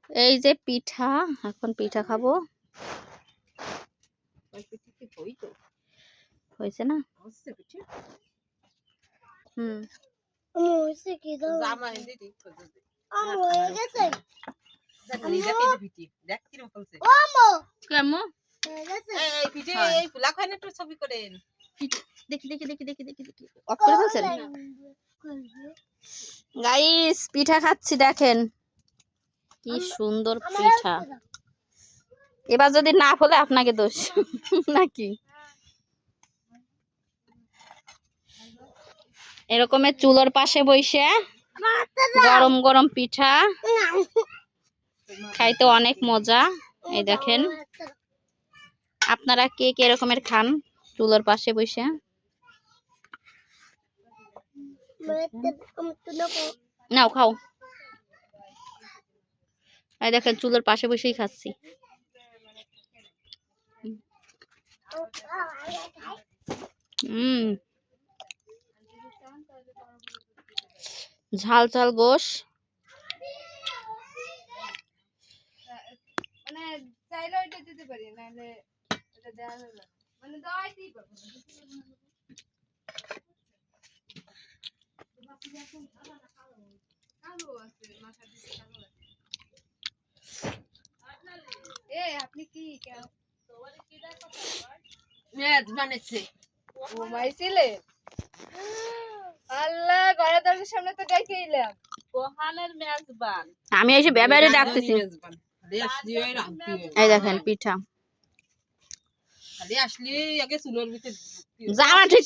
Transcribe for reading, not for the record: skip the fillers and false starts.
এই যে পিঠা, এখন পিঠা খাবো। হয়েছে না? হুম গাইস, পিঠা খাচ্ছি, দেখেন কি সুন্দর পিঠা। এবার যদি না ফলে আপনাকে দোষ নাকি? এরকমের চুলোর পাশে বসে গরম গরম পিঠা খাইতে অনেক মজা। এই দেখেন, আপনারা কে কে রকমের খান চুলোর পাশে বসে? নাও খাও। এই দেখেন, চুলোর পাশে বসেই খাচ্ছি। ঝাল ঝাল গোশ। আপনি কি বানাইছে ঘুমাইছিলে? আল্লাহ, ঘরের দরজার সামনে তো দেখেইলাম কোহানের মেজবান। আমি এসে ব্যাপারে ডাকতেছি। এই দেখেন পিঠা। জামা ঠিক